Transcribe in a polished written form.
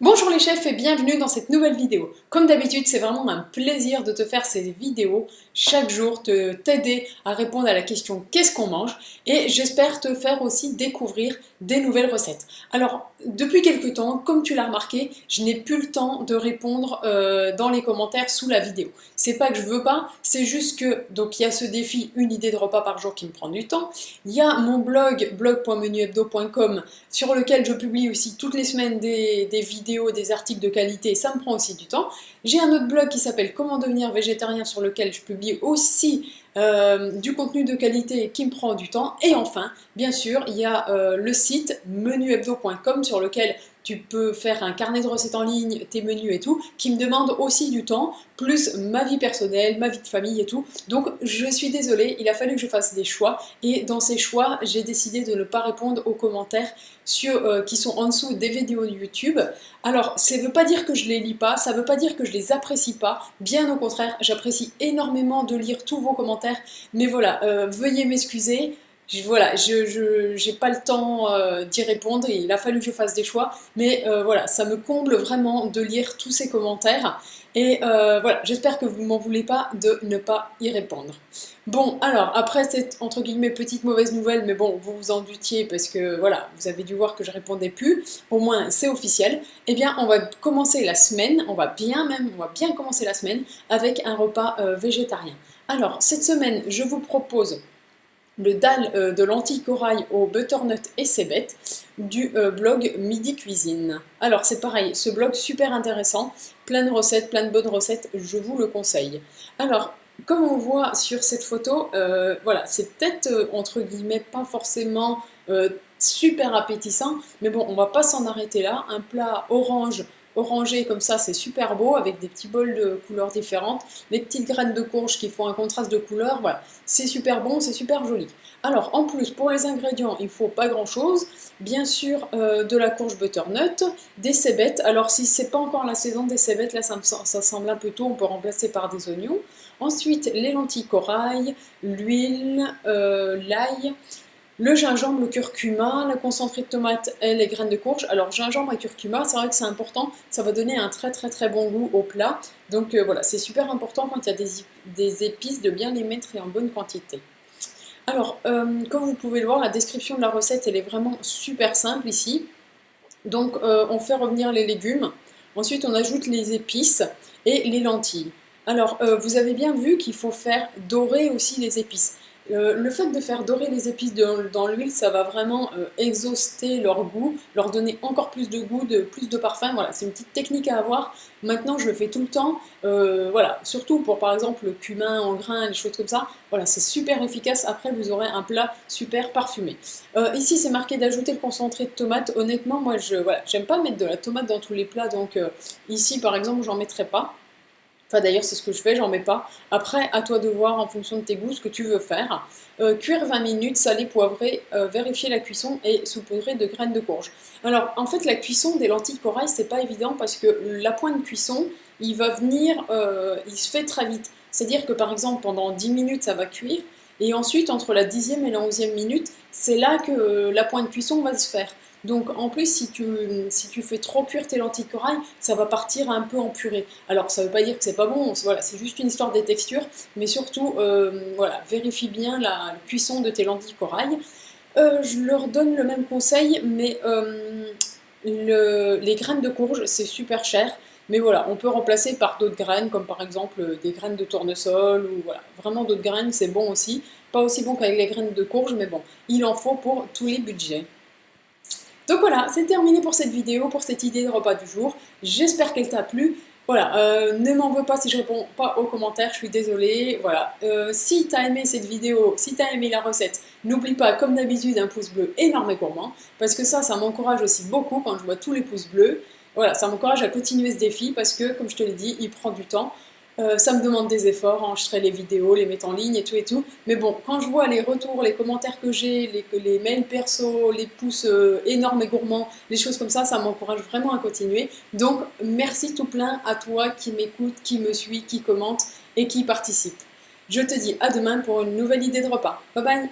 Bonjour les chefs et bienvenue dans cette nouvelle vidéo. Comme d'habitude, c'est vraiment un plaisir de te faire ces vidéos chaque jour, t'aider à répondre à la question qu'est-ce qu'on mange, et j'espère te faire aussi découvrir des nouvelles recettes. Alors, depuis quelques temps, comme tu l'as remarqué, je n'ai plus le temps de répondre dans les commentaires sous la vidéo. C'est pas que je veux pas, c'est juste que donc il y a ce défi une idée de repas par jour qui me prend du temps. Il y a mon blog blog.menuhebdo.com sur lequel je publie aussi toutes les semaines des vidéos, des articles de qualité, ça me prend aussi du temps. J'ai un autre blog qui s'appelle Comment devenir végétarien sur lequel je publie aussi du contenu de qualité qui me prend du temps. Et enfin, bien sûr, il y a le site menuhebdo.com sur lequel tu peux faire un carnet de recettes en ligne, tes menus et tout, qui me demande aussi du temps, plus ma vie personnelle, ma vie de famille et tout. Donc je suis désolée, il a fallu que je fasse des choix, et dans ces choix, j'ai décidé de ne pas répondre aux commentaires qui sont en dessous des vidéos de YouTube. Alors, ça ne veut pas dire que je les lis pas, ça ne veut pas dire que je les apprécie pas, bien au contraire, j'apprécie énormément de lire tous vos commentaires, mais voilà, veuillez m'excuser. Voilà, je n'ai pas le temps d'y répondre, et il a fallu que je fasse des choix, mais voilà, ça me comble vraiment de lire tous ces commentaires, et voilà, j'espère que vous ne m'en voulez pas de ne pas y répondre. Bon, alors, après cette, entre guillemets, petite mauvaise nouvelle, mais bon, vous vous en doutiez, parce que, voilà, vous avez dû voir que je répondais plus, au moins c'est officiel, eh bien, on va commencer la semaine, on va bien commencer la semaine avec un repas végétarien. Alors, cette semaine, je vous propose le dalle de lentilles corail au butternut et cébette du blog Midi Cuisine. Alors c'est pareil, ce blog super intéressant, plein de recettes, plein de bonnes recettes, je vous le conseille. Alors, comme on voit sur cette photo, voilà, c'est peut-être entre guillemets pas forcément super appétissant, mais bon, on va pas s'en arrêter là. Un plat orangé comme ça, c'est super beau, avec des petits bols de couleurs différentes, les petites graines de courge qui font un contraste de couleurs, voilà, c'est super bon, c'est super joli. Alors en plus, pour les ingrédients, il ne faut pas grand chose, bien sûr de la courge butternut, des cébettes. Alors si c'est pas encore la saison des cébettes, là ça semble un peu tôt, on peut remplacer par des oignons. Ensuite, les lentilles corail, l'huile, l'ail, le gingembre, le curcuma, le concentré de tomate et les graines de courge. Alors gingembre et curcuma, c'est vrai que c'est important, ça va donner un très bon goût au plat. Donc voilà, c'est super important quand il y a des épices de bien les mettre et en bonne quantité. Alors, comme vous pouvez le voir, la description de la recette, elle est vraiment super simple ici. Donc on fait revenir les légumes, ensuite on ajoute les épices et les lentilles. Alors vous avez bien vu qu'il faut faire dorer aussi les épices. Le fait de faire dorer les épices dans l'huile, ça va vraiment exhauster leur goût, leur donner encore plus de goût, plus de parfum. Voilà, c'est une petite technique à avoir. Maintenant, je le fais tout le temps. Voilà, surtout pour par exemple le cumin en grains, des choses comme ça. Voilà, c'est super efficace. Après, vous aurez un plat super parfumé. Ici, c'est marqué d'ajouter le concentré de tomate. Honnêtement, moi, voilà, j'aime pas mettre de la tomate dans tous les plats, donc ici, par exemple, j'en mettrai pas. Enfin d'ailleurs c'est ce que je fais, j'en mets pas. Après, à toi de voir en fonction de tes goûts ce que tu veux faire. Cuire 20 minutes, saler, poivrer, vérifier la cuisson et saupoudrer de graines de courge. Alors en fait la cuisson des lentilles corail c'est pas évident parce que la pointe de cuisson il va venir, il se fait très vite. C'est-à-dire que par exemple pendant 10 minutes ça va cuire et ensuite entre la 10e et la 11e minute c'est là que la pointe de cuisson va se faire. Donc en plus, si tu fais trop cuire tes lentilles corail, ça va partir un peu en purée. Alors ça ne veut pas dire que c'est pas bon, voilà, c'est juste une histoire des textures, mais surtout, voilà, vérifie bien la cuisson de tes lentilles corail. Je leur donne le même conseil, mais les graines de courge, c'est super cher. Mais voilà, on peut remplacer par d'autres graines, comme par exemple des graines de tournesol, ou voilà, vraiment d'autres graines, c'est bon aussi. Pas aussi bon qu'avec les graines de courge, mais bon, il en faut pour tous les budgets. Donc voilà, c'est terminé pour cette vidéo, pour cette idée de repas du jour. J'espère qu'elle t'a plu. Voilà, ne m'en veux pas si je réponds pas aux commentaires, je suis désolée. Voilà, si t'as aimé cette vidéo, si t'as aimé la recette, n'oublie pas, comme d'habitude, un pouce bleu énorme et gourmand, parce que ça m'encourage aussi beaucoup quand je vois tous les pouces bleus. Voilà, ça m'encourage à continuer ce défi parce que, comme je te l'ai dit, il prend du temps. Ça me demande des efforts, enregistrer les vidéos, les mettre en ligne et tout. Mais bon, quand je vois les retours, les commentaires que j'ai, les mails perso, les pouces énormes et gourmands, les choses comme ça m'encourage vraiment à continuer. Donc, merci tout plein à toi qui m'écoute, qui me suit, qui commente et qui participe. Je te dis à demain pour une nouvelle idée de repas. Bye bye!